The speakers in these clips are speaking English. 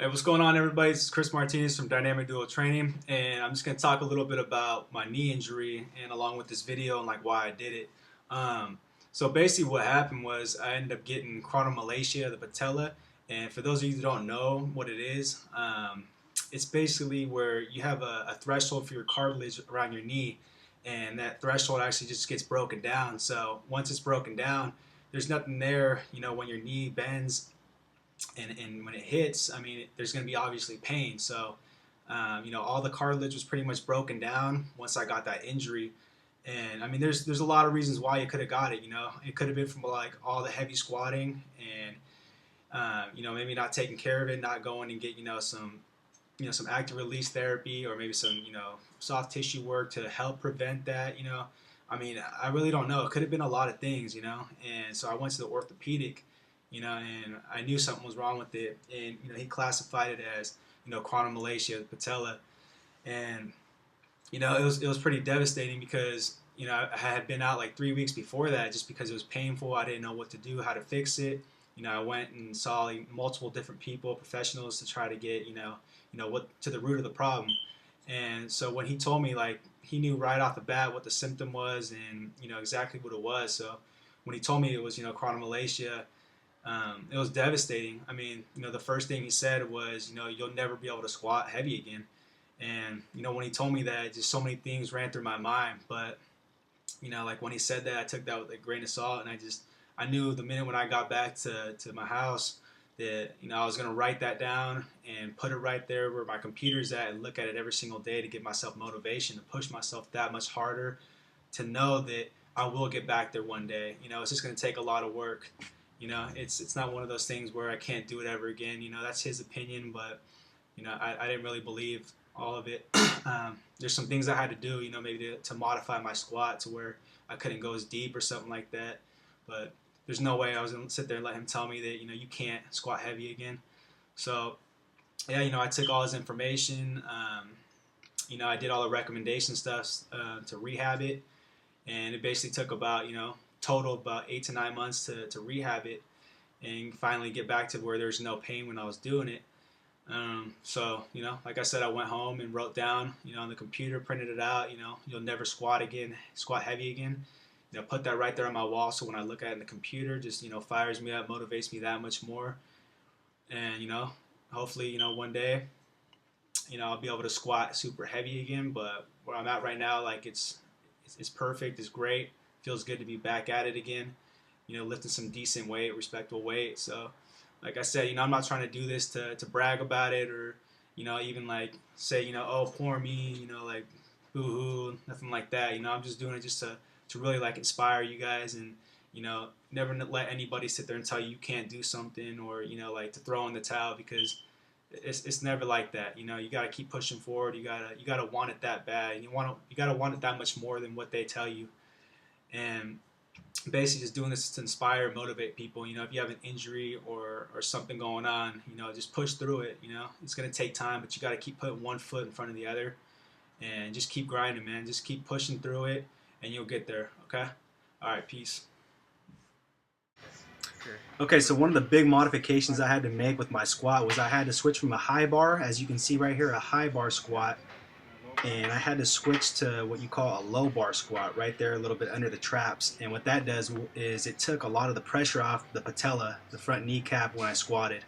Hey, what's going on, everybody? This is Chris Martinez from Dynamic Duo Training, and I'm just going to talk a little bit about my knee injury and along with this video and like why I did it. So basically what happened was I ended up getting chronomalacia of the patella, and for those of you that don't know what it is, it's basically where you have a threshold for your cartilage around your knee, and that threshold actually just gets broken down. So once it's broken down, there's nothing there, when your knee bends and when it hits, I mean, there's going to be obviously pain. So, all the cartilage was pretty much broken down once I got that injury. And I mean, there's a lot of reasons why you could have got it. It could have been from like all the heavy squatting and maybe not taking care of it, not going and get some active release therapy or maybe some soft tissue work to help prevent that. I mean, I really don't know. It could have been a lot of things. And so I went to the orthopedic. And I knew something was wrong with it, and he classified it as chronomalacia of the patella, and it was pretty devastating because I had been out like 3 weeks before that just because it was painful. I didn't know what to do, how to fix it. I went and saw like, multiple different people, professionals, to try to get what to the root of the problem. And so when he told me, like, he knew right off the bat what the symptom was and exactly what it was. So when he told me it was chronomalacia, it was devastating. I mean, the first thing he said was, you'll never be able to squat heavy again. And, when he told me that, just so many things ran through my mind. But, like when he said that, I took that with a grain of salt. And I knew the minute when I got back to my house that, I was going to write that down and put it right there where my computer's at and look at it every single day to give myself motivation, to push myself that much harder, to know that I will get back there one day. It's just going to take a lot of work. It's not one of those things where I can't do it ever again. That's his opinion, but I didn't really believe all of it. There's some things I had to do, maybe to modify my squat to where I couldn't go as deep or something like that. But there's no way I was gonna sit there and let him tell me that you can't squat heavy again. So yeah, I took all his information. I did all the recommendation stuff to rehab it, and it basically took about total about 8 to 9 months to rehab it and finally get back to where there's no pain when I was doing it. So like I said, I went home and wrote down on the computer, printed it out, you'll never squat heavy again. Put that right there on my wall, so when I look at it in the computer, just fires me up, motivates me that much more. And hopefully one day I'll be able to squat super heavy again. But where I'm at right now, like it's perfect, it's great. Feels good to be back at it again, lifting some decent weight, respectable weight. So like I said, I'm not trying to do this to brag about it or even like say oh, poor me, like boo-hoo, nothing like that. I'm just doing it just to really like inspire you guys, and never let anybody sit there and tell you can't do something or like to throw in the towel, because it's never like that. You got to keep pushing forward. You gotta want it that bad, and you gotta want it that much more than what they tell you. And basically just doing this to inspire, motivate people. If you have an injury or something going on, just push through it. It's going to take time, but you got to keep putting one foot in front of the other and just keep grinding, man. Just keep pushing through it and you'll get there. Okay? All right, peace. Okay, so one of the big modifications I had to make with my squat was I had to switch from a high bar, as you can see right here, a high bar squat, and I had to switch to what you call a low bar squat right there, a little bit under the traps. And what that does is it took a lot of the pressure off the patella, the front kneecap, when I squatted.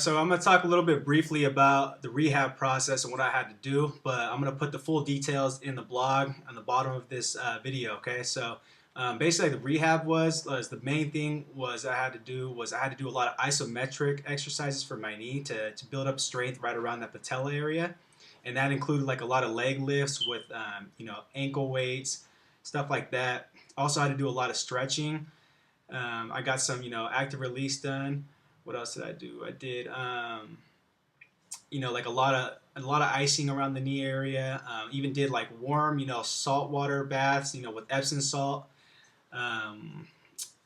so I'm gonna talk a little bit briefly about the rehab process and what I had to do, but I'm gonna put the full details in the blog on the bottom of this video. Okay, so basically the rehab was the main thing was I had to do a lot of isometric exercises for my knee to build up strength right around that patella area, and that included like a lot of leg lifts with ankle weights, stuff like that. Also, I had to do a lot of stretching. I got some active release done. What else did I do? I did like a lot of icing around the knee area. Even did like warm saltwater baths with Epsom salt. Um,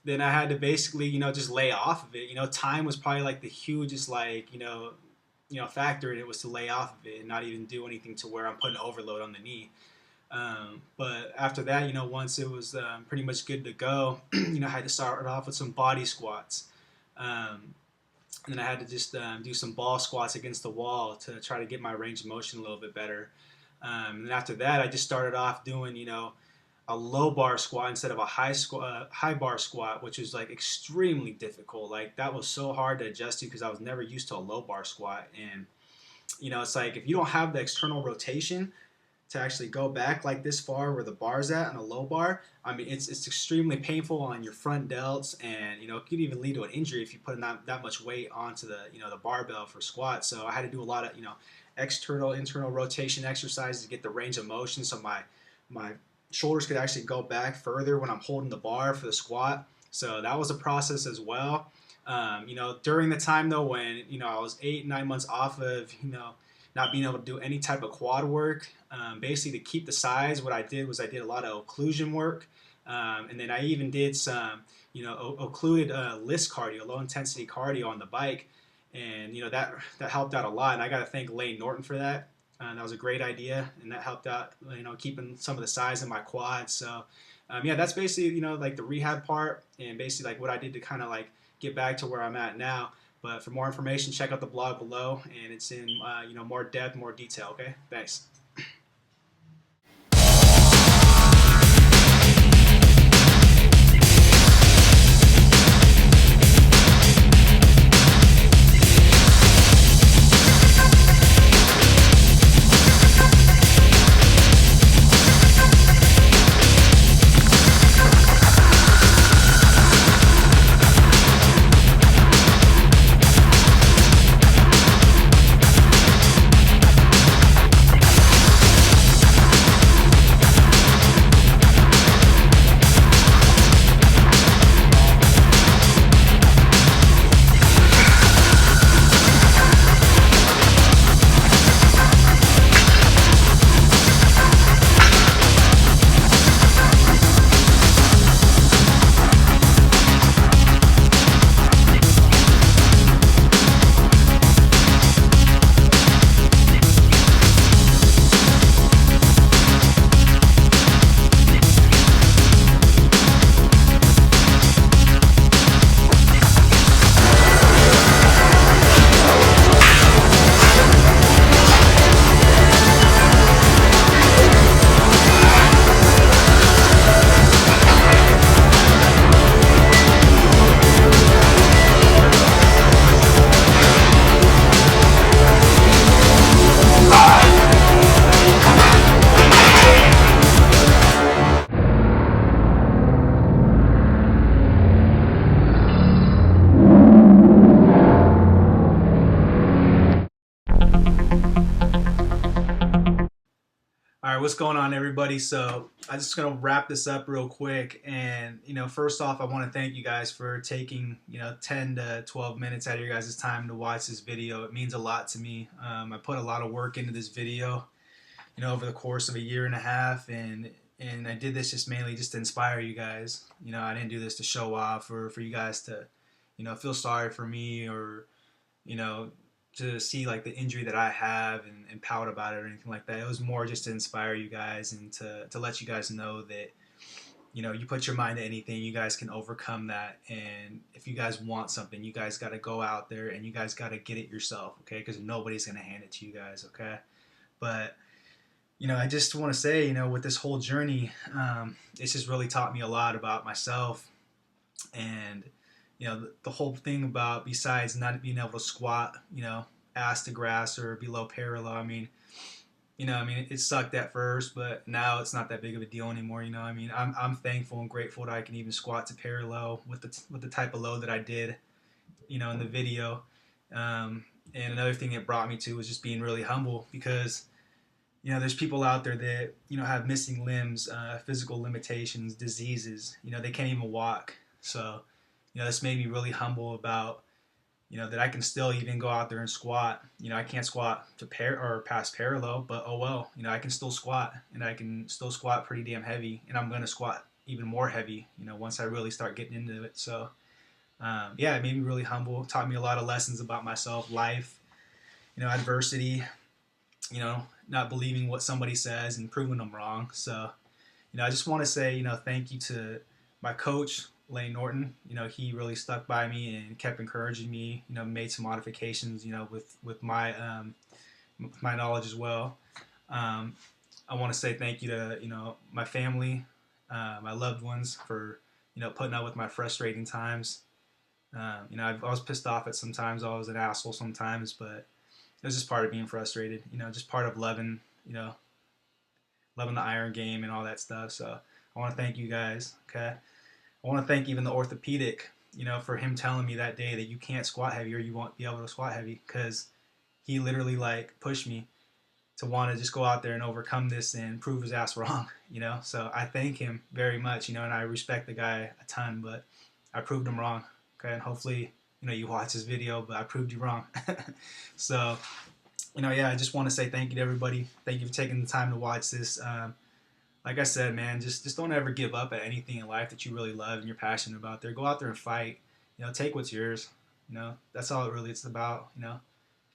then I had to basically just lay off of it. Time was probably like the hugest factor in it, was to lay off of it and not even do anything to where I'm putting overload on the knee. But after that, once it was pretty much good to go, I had to start off with some body squats. And then I had to just do some ball squats against the wall to try to get my range of motion a little bit better. And then after that, I just started off doing, a low bar squat instead of a high bar squat, which was like extremely difficult. Like that was so hard to adjust to because I was never used to a low bar squat. And it's like if you don't have the external rotation to actually go back like this far where the bar's at on a low bar, I mean, it's extremely painful on your front delts, and it could even lead to an injury if you put that much weight onto the barbell for squats. So I had to do a lot of external internal rotation exercises to get the range of motion, so my shoulders could actually go back further when I'm holding the bar for the squat. So that was a process as well. During the time though when I was 8-9 months off of not being able to do any type of quad work, basically to keep the size, what I did was I did a lot of occlusion work, and then I even did some occluded list cardio, low intensity cardio on the bike, and that helped out a lot. And I got to thank Lane Norton for that. That was a great idea, and that helped out keeping some of the size in my quads. So yeah, that's basically like the rehab part, and basically like what I did to kind of like get back to where I'm at now. But for more information, check out the blog below, and it's in more depth, more detail. Okay, thanks. All right, what's going on, everybody? So I'm just gonna wrap this up real quick, and first off, I want to thank you guys for taking 10 to 12 minutes out of your guys' time to watch this video. It means a lot to me. I put a lot of work into this video, over the course of a year and a half, and I did this just mainly just to inspire you guys. I didn't do this to show off or for you guys to feel sorry for me, or to see like the injury that I have and pout about it or anything like that. It was more just to inspire you guys and to let you guys know that you put your mind to anything, you guys can overcome that. And if you guys want something, you guys got to go out there and you guys got to get it yourself, okay? Because nobody's going to hand it to you guys, okay? But I just want to say, with this whole journey, it's just really taught me a lot about myself, and the whole thing about, besides not being able to squat, ass to grass or below parallel. I mean, it sucked at first, but now it's not that big of a deal anymore. I'm thankful and grateful that I can even squat to parallel with the type of load that I did, in the video. And another thing it brought me to was just being really humble, because there's people out there that have missing limbs, physical limitations, diseases. They can't even walk. So this made me really humble about that I can still even go out there and squat. I can't squat to or past parallel, but oh well. I can still squat, and I can still squat pretty damn heavy, and I'm gonna squat even more heavy. Once I really start getting into it. So yeah, it made me really humble. Taught me a lot of lessons about myself, life, adversity. Not believing what somebody says and proving them wrong. So I just want to say, thank you to my coach, Lane Norton. He really stuck by me and kept encouraging me. Made some modifications. With my knowledge as well. I want to say thank you to my family, my loved ones, for putting up with my frustrating times. I was pissed off at sometimes. I was an asshole sometimes, but it was just part of being frustrated. Just part of loving. Loving the iron game and all that stuff. So I want to thank you guys. Okay. I want to thank even the orthopedic, for him telling me that day that you can't squat heavy or you won't be able to squat heavy, because he literally pushed me to want to just go out there and overcome this and prove his ass wrong, So I thank him very much, and I respect the guy a ton, but I proved him wrong. Okay. And hopefully, you watch this video, but I proved you wrong. So, yeah, I just want to say thank you to everybody. Thank you for taking the time to watch this. Like I said, man, just don't ever give up at anything in life that you really love and you're passionate about. Go out there and fight. Take what's yours. That's all it really it's about.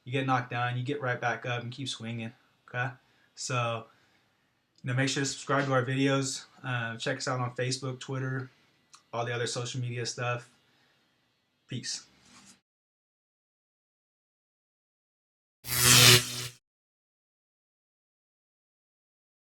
You get knocked down, you get right back up and keep swinging. Okay, so make sure to subscribe to our videos. Check us out on Facebook, Twitter, all the other social media stuff. Peace.